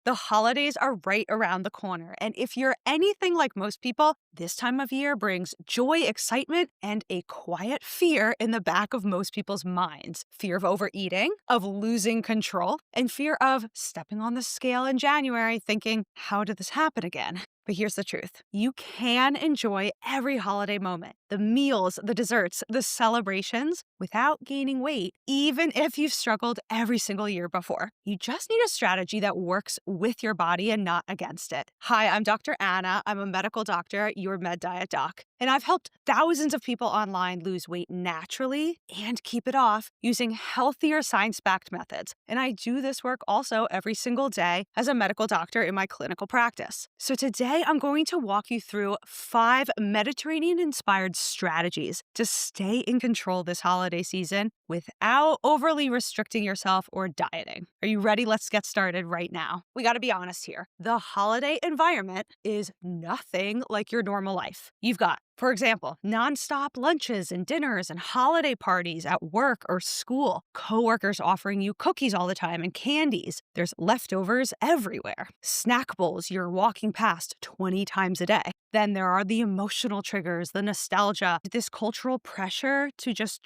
The holidays are right around the corner, and if you're anything like most people, this time of year brings joy, excitement, and a quiet fear in the back of most people's minds. Fear of overeating, of losing control, and fear of stepping on the scale in January thinking, how did this happen again? But here's the truth. You can enjoy every holiday moment, the meals, the desserts, the celebrations, without gaining weight, even if you've struggled every single year before. You just need a strategy that works with your body and not against it. Hi, I'm Dr. Anna. I'm a medical doctor, your med diet doc, and I've helped thousands of people online lose weight naturally and keep it off using healthier science-backed methods. And I do this work also every single day as a medical doctor in my clinical practice. So today I'm going to walk you through 5 Mediterranean-inspired strategies to stay in control this holiday season without overly restricting yourself or dieting. Are you ready? Let's get started right now. We got to be honest here. The holiday environment is nothing like your normal life. You've got, for example, nonstop lunches and dinners and holiday parties at work or school. Coworkers offering you cookies all the time and candies. There's leftovers everywhere. Snack bowls you're walking past 20 times a day. Then there are the emotional triggers, the nostalgia, this cultural pressure to just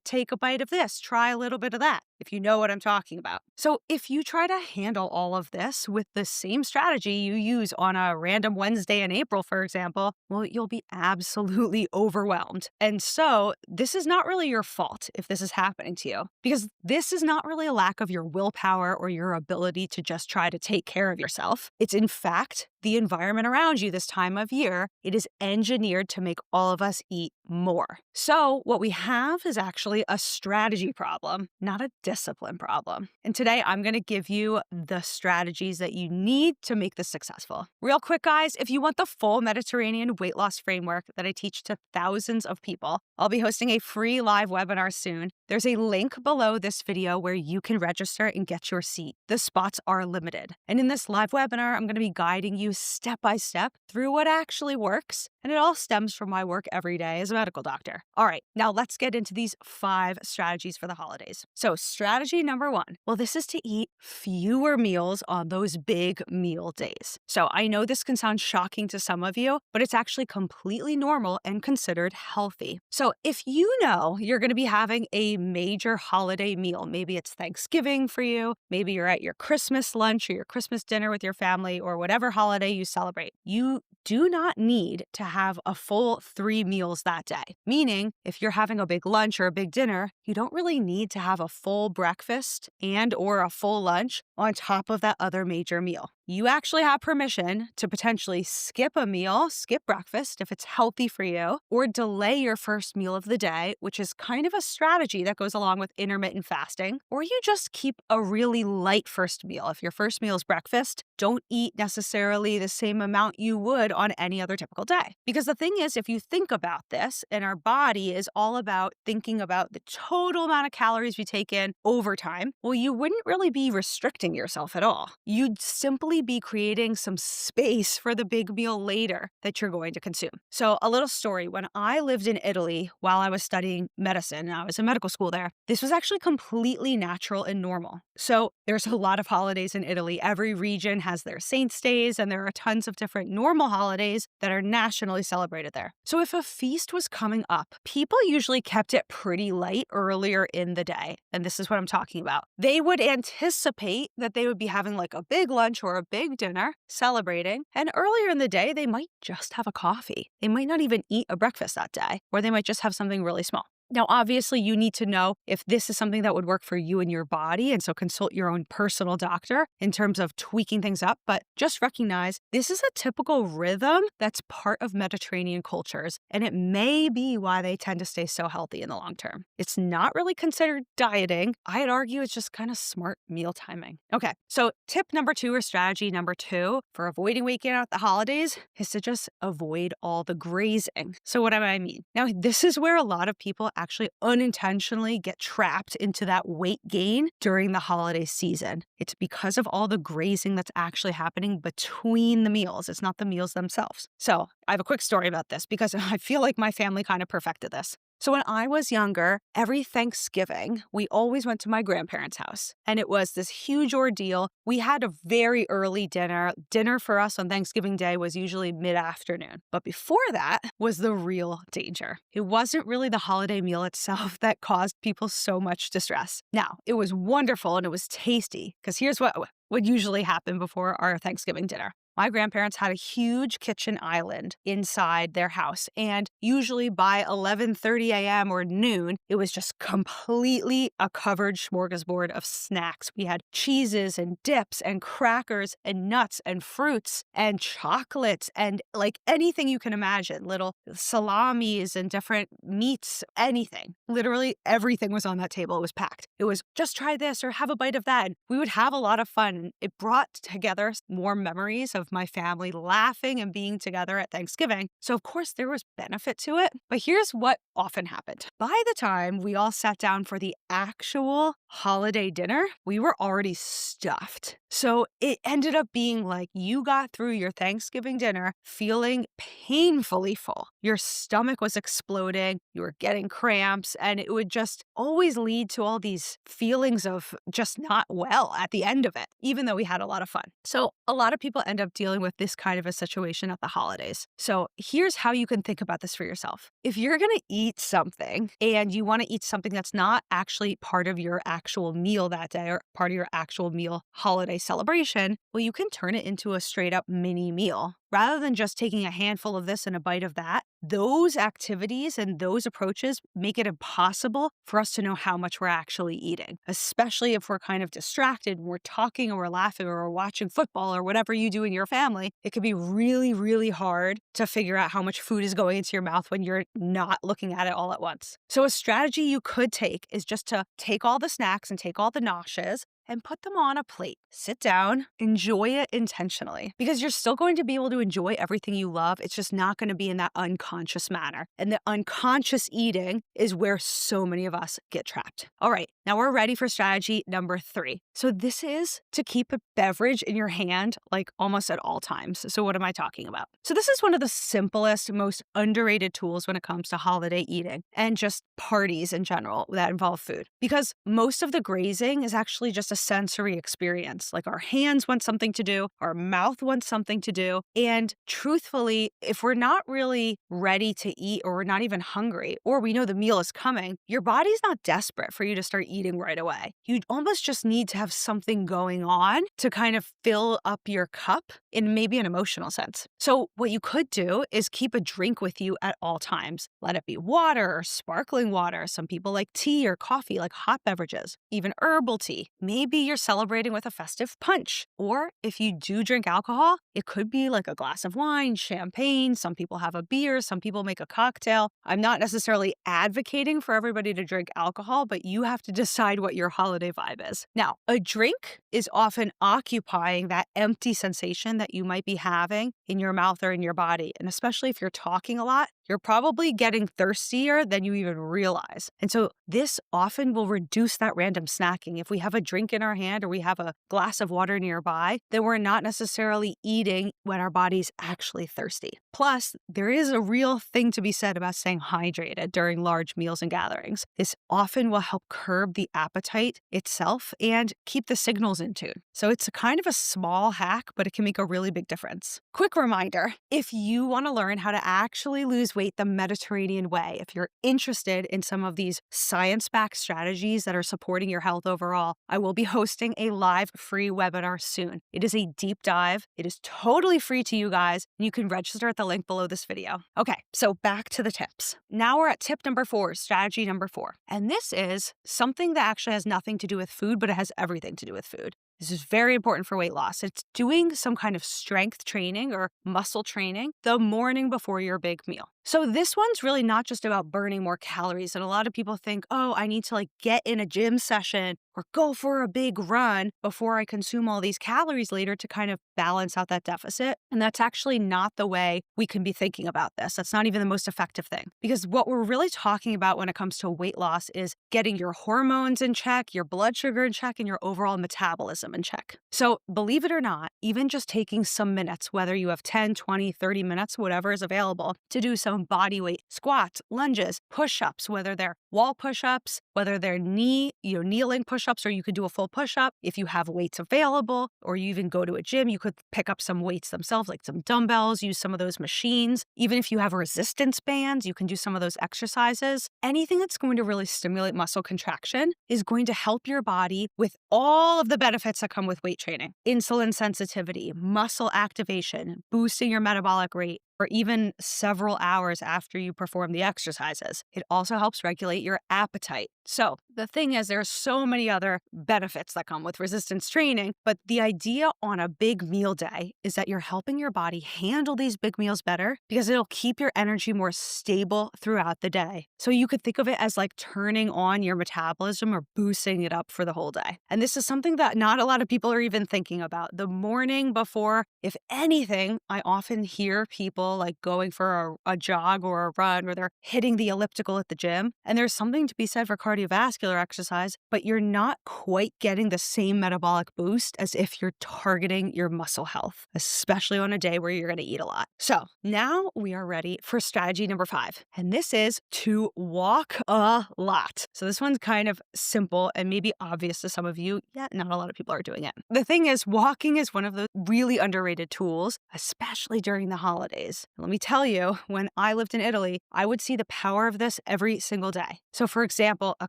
take a bite of this, try a little bit of that, if you know what I'm talking about. So if you try to handle all of this with the same strategy you use on a random Wednesday in April, for example, well, you'll be absolutely overwhelmed. And so this is not really your fault if this is happening to you, because this is not really a lack of your willpower or your ability to just try to take care of yourself. It's in fact the environment around you this time of year. It is engineered to make all of us eat more. So what we have is actually a strategy problem, not a discipline problem. And today I'm going to give you the strategies that you need to make this successful. Real quick, guys, if you want the full Mediterranean weight loss framework that I teach to thousands of people, I'll be hosting a free live webinar soon. There's a link below this video where you can register and get your seat. The spots are limited. And in this live webinar, I'm going to be guiding you step by step through what actually works. And it all stems from my work every day as a medical doctor. All right, now let's get into these 5 strategies for the holidays. So strategy number 1, well, this is to eat fewer meals on those big meal days. So I know this can sound shocking to some of you, but it's actually completely normal and considered healthy. So if you know you're going to be having a major holiday meal, maybe it's Thanksgiving for you, maybe you're at your Christmas lunch or your Christmas dinner with your family or whatever holiday you celebrate, you do not need to have a full 3 meals that day. Meaning, if you're having a big lunch or a big dinner, you don't really need to have a full breakfast and or a full lunch on top of that other major meal. You actually have permission to potentially skip a meal, skip breakfast if it's healthy for you, or delay your first meal of the day, which is kind of a strategy that goes along with intermittent fasting, or you just keep a really light first meal. If your first meal is breakfast, don't eat necessarily the same amount you would on any other typical day. Because the thing is, if you think about this, and our body is all about thinking about the total amount of calories we take in over time, well, you wouldn't really be restricting yourself at all. You'd simply be creating some space for the big meal later that you're going to consume. So a little story, when I lived in Italy while I was studying medicine, I was in medical school there, this was actually completely natural and normal. So there's a lot of holidays in Italy. Every region has their saints' days, and there are tons of different normal holidays that are nationally celebrated there. So if a feast was coming up, people usually kept it pretty light earlier in the day. And this is what I'm talking about. They would anticipate that they would be having like a big lunch or a big dinner celebrating. And earlier in the day, they might just have a coffee. They might not even eat a breakfast that day, or they might just have something really small. Now, obviously, you need to know if this is something that would work for you and your body, and so consult your own personal doctor in terms of tweaking things up, but just recognize this is a typical rhythm that's part of Mediterranean cultures, and it may be why they tend to stay so healthy in the long term. It's not really considered dieting. I'd argue it's just kind of smart meal timing. Okay, so tip number 2 or strategy number 2 for avoiding weight gain at the holidays is to just avoid all the grazing. So what do I mean? Now, this is where a lot of people actually unintentionally get trapped into that weight gain during the holiday season. It's because of all the grazing that's actually happening between the meals. It's not the meals themselves. So I have a quick story about this because I feel like my family kind of perfected this. So when I was younger, every Thanksgiving, we always went to my grandparents' house. And it was this huge ordeal. We had a very early dinner. Dinner for us on Thanksgiving Day was usually mid-afternoon. But before that was the real danger. It wasn't really the holiday meal itself that caused people so much distress. Now, it was wonderful and it was tasty, because here's what would usually happen before our Thanksgiving dinner. My grandparents had a huge kitchen island inside their house, and usually by 11:30 a.m. or noon, it was just completely a covered smorgasbord of snacks. We had cheeses and dips and crackers and nuts and fruits and chocolates and like anything you can imagine, little salamis and different meats, anything. Literally everything was on that table. It was packed. It was just try this or have a bite of that. And we would have a lot of fun. It brought together more memories of my family laughing and being together at Thanksgiving. So, of course, there was benefit to it. But here's what often happened. By the time we all sat down for the actual holiday dinner, we were already stuffed. So it ended up being like you got through your Thanksgiving dinner feeling painfully full. Your stomach was exploding, you were getting cramps, and it would just always lead to all these feelings of just not well at the end of it, even though we had a lot of fun. So a lot of people end up dealing with this kind of a situation at the holidays. So here's how you can think about this for yourself. If you're going to eat something and you want to eat something that's not actually part of your actual meal that day or part of your actual meal holiday celebration, well, you can turn it into a straight up mini meal. Rather than just taking a handful of this and a bite of that, those activities and those approaches make it impossible for us to know how much we're actually eating, especially if we're kind of distracted and we're talking or we're laughing or we're watching football or whatever you do in your family. It can be really, really hard to figure out how much food is going into your mouth when you're not looking at it all at once. So a strategy you could take is just to take all the snacks and take all the noshes and put them on a plate. Sit down, enjoy it intentionally, because you're still going to be able to enjoy everything you love. It's just not going to be in that unconscious manner. And the unconscious eating is where so many of us get trapped. All right, now we're ready for strategy number 3. So this is to keep a beverage in your hand like almost at all times. So what am I talking about? So this is one of the simplest, most underrated tools when it comes to holiday eating and just parties in general that involve food, because most of the grazing is actually just a sensory experience. Like our hands want something to do, our mouth wants something to do. And truthfully, if we're not really ready to eat or we're not even hungry or we know the meal is coming, your body's not desperate for you to start eating right away. You almost just need to have something going on to kind of fill up your cup in maybe an emotional sense. So what you could do is keep a drink with you at all times. Let it be water or sparkling water. Some people like tea or coffee, like hot beverages, even herbal tea. Maybe you're celebrating with a festive punch. Or if you do drink alcohol, it could be like a glass of wine, champagne. Some people have a beer. Some people make a cocktail. I'm not necessarily advocating for everybody to drink alcohol, but you have to decide what your holiday vibe is. Now, a drink is often occupying that empty sensation that you might be having in your mouth or in your body. And especially if you're talking a lot, you're probably getting thirstier than you even realize. And so this often will reduce that random snacking. If we have a drink in our hand or we have a glass of water nearby, then we're not necessarily eating when our body's actually thirsty. Plus, there is a real thing to be said about staying hydrated during large meals and gatherings. This often will help curb the appetite itself and keep the signals in tune. So it's a kind of a small hack, but it can make a really big difference. Quick reminder, if you want to learn how to actually lose weight the Mediterranean way, if you're interested in some of these science-backed strategies that are supporting your health overall, I will be hosting a live free webinar soon. It is a deep dive. It is totally free to you guys, and you can register at the link below this video. Okay, so back to the tips. Now we're at tip number 4, strategy number 4. And this is something that actually has nothing to do with food, but it has everything to do with food. This is very important for weight loss. It's doing some kind of strength training or muscle training the morning before your big meal. So this one's really not just about burning more calories. And a lot of people think, oh, I need to like get in a gym session or go for a big run before I consume all these calories later to kind of balance out that deficit. And that's actually not the way we can be thinking about this. That's not even the most effective thing, because what we're really talking about when it comes to weight loss is getting your hormones in check, your blood sugar in check, and your overall metabolism in check. So believe it or not, even just taking some minutes, whether you have 10, 20, 30 minutes, whatever is available, to do some body weight squats, lunges, push-ups, whether they're wall push-ups, whether they're kneeling push-ups, or you could do a full push-up. If you have weights available, or you even go to a gym, you could pick up some weights themselves, like some dumbbells, use some of those machines. Even if you have resistance bands, you can do some of those exercises. Anything that's going to really stimulate muscle contraction is going to help your body with all of the benefits that come with weight training. Insulin sensitivity, muscle activation, boosting your metabolic rate, or even several hours after you perform the exercises. It also helps regulate your appetite. So the thing is, there are so many other benefits that come with resistance training, but the idea on a big meal day is that you're helping your body handle these big meals better because it'll keep your energy more stable throughout the day. So you could think of it as like turning on your metabolism or boosting it up for the whole day. And this is something that not a lot of people are even thinking about. The morning before, if anything, I often hear people like going for a jog or a run, or they're hitting the elliptical at the gym. And there's something to be said for cardiovascular exercise, but you're not quite getting the same metabolic boost as if you're targeting your muscle health, especially on a day where you're going to eat a lot. So now we are ready for strategy number 5. And this is to walk a lot. So this one's kind of simple and maybe obvious to some of you, yet not a lot of people are doing it. The thing is, walking is one of the really underrated tools, especially during the holidays. Let me tell you, when I lived in Italy, I would see the power of this every single day. So for example, a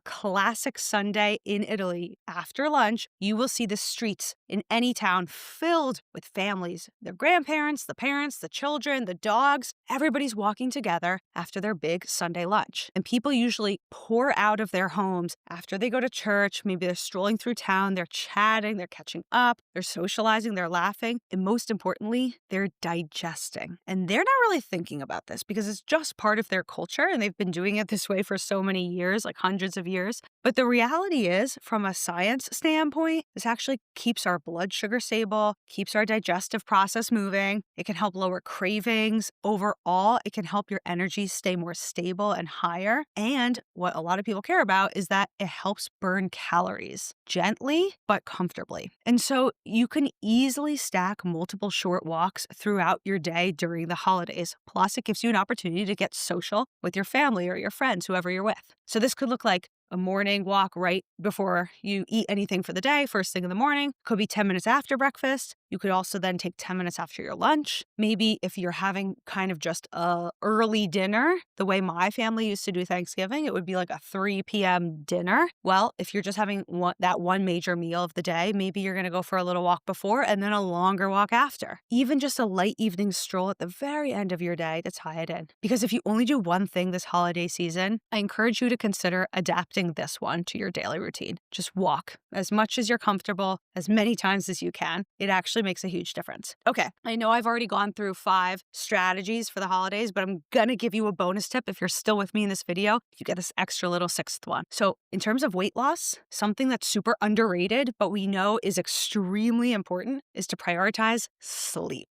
classic Sunday in Italy, after lunch, you will see the streets in any town filled with families, their grandparents, the parents, the children, the dogs. Everybody's walking together after their big Sunday lunch. And people usually pour out of their homes after they go to church. Maybe they're strolling through town, they're chatting, they're catching up, they're socializing, they're laughing, and most importantly, they're digesting. And they're not really thinking about this because it's just part of their culture and they've been doing it this way for so many years, like hundreds of years. But the reality is, from a science standpoint, this actually keeps our blood sugar stable, keeps our digestive process moving. It can help lower cravings. Overall, it can help your energy stay more stable and higher. And what a lot of people care about is that it helps burn calories gently but comfortably. And so you can easily stack multiple short walks throughout your day during the holidays. Plus, it gives you an opportunity to get social with your family or your friends, whoever you're with. So this could look like a morning walk right before you eat anything for the day, first thing in the morning. Could be 10 minutes after breakfast. You could also then take 10 minutes after your lunch. Maybe if you're having kind of just a early dinner, the way my family used to do Thanksgiving, it would be like a 3 p.m. dinner. Well, if you're just having that one major meal of the day, maybe you're going to go for a little walk before and then a longer walk after. Even just a light evening stroll at the very end of your day to tie it in. Because if you only do one thing this holiday season, I encourage you to consider adapting this one to your daily routine. Just walk as much as you're comfortable, as many times as you can. It actually makes a huge difference. Okay, I know I've already gone through 5 strategies for the holidays, but I'm going to give you a bonus tip if you're still with me in this video. You get this extra little 6th one. So in terms of weight loss, something that's super underrated, but we know is extremely important, is to prioritize sleep.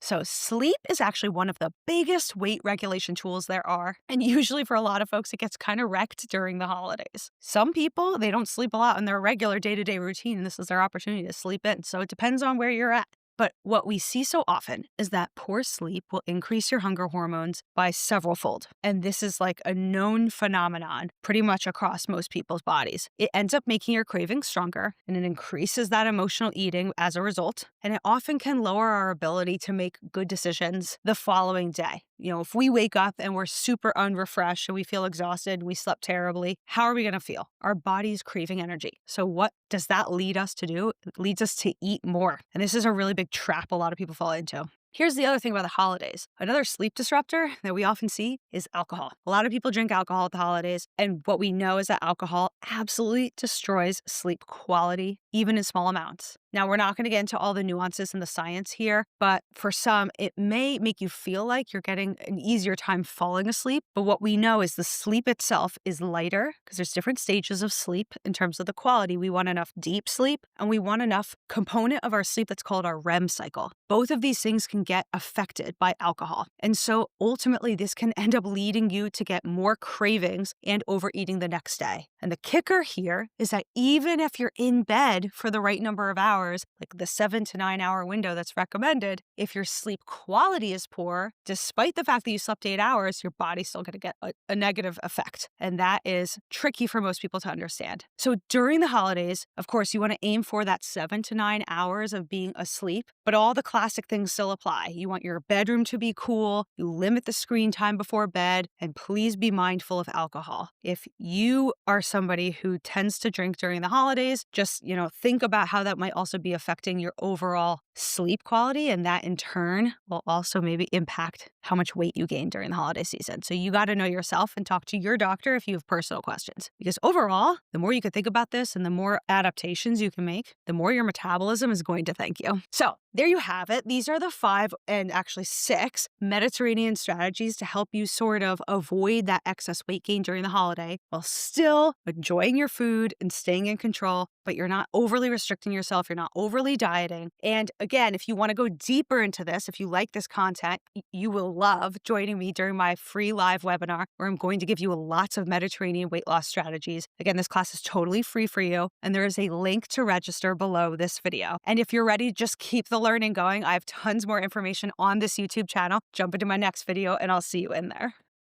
So sleep is actually one of the biggest weight regulation tools there are. And usually for a lot of folks, it gets kind of wrecked during the holidays. Some people, they don't sleep a lot in their regular day-to-day routine, and this is their opportunity to sleep in. So it depends on where you're at. But what we see so often is that poor sleep will increase your hunger hormones by several-fold. And this is like a known phenomenon pretty much across most people's bodies. It ends up making your cravings stronger, and it increases that emotional eating as a result. And it often can lower our ability to make good decisions the following day. You know, if we wake up and we're super unrefreshed and we feel exhausted and we slept terribly, how are we going to feel? Our body's craving energy. So what does that lead us to do? It leads us to eat more. And this is a really big trap a lot of people fall into. Here's the other thing about the holidays. Another sleep disruptor that we often see is alcohol. A lot of people drink alcohol at the holidays, and what we know is that alcohol absolutely destroys sleep quality even in small amounts. Now, we're not going to get into all the nuances and the science here, but for some, it may make you feel like you're getting an easier time falling asleep. But what we know is the sleep itself is lighter because there's different stages of sleep in terms of the quality. We want enough deep sleep and we want enough component of our sleep that's called our REM cycle. Both of these things can get affected by alcohol. And so ultimately, this can end up leading you to get more cravings and overeating the next day. And the kicker here is that even if you're in bed for the right number of hours, like the 7 to 9 hour window that's recommended, if your sleep quality is poor, despite the fact that you slept 8 hours, your body's still going to get a negative effect. And that is tricky for most people to understand. So during the holidays, of course, you want to aim for that 7 to 9 hours of being asleep, but all the classic things still apply. You want your bedroom to be cool, you limit the screen time before bed, and please be mindful of alcohol. If you are somebody who tends to drink during the holidays, just, think about how that might also be affecting your overall sleep quality, and that in turn will also maybe impact how much weight you gain during the holiday season. So you got to know yourself and talk to your doctor if you have personal questions. Because overall, the more you can think about this and the more adaptations you can make, the more your metabolism is going to thank you. So there you have it. These are the 5 and actually 6 Mediterranean strategies to help you sort of avoid that excess weight gain during the holiday while still enjoying your food and staying in control, but you're not overly restricting yourself. You're not overly dieting. And again, if you want to go deeper into this, if you like this content, you will love joining me during my free live webinar where I'm going to give you lots of Mediterranean weight loss strategies. Again, this class is totally free for you, and there is a link to register below this video. And if you're ready, just keep the learning going. I have tons more information on this YouTube channel. Jump into my next video, and I'll see you in there.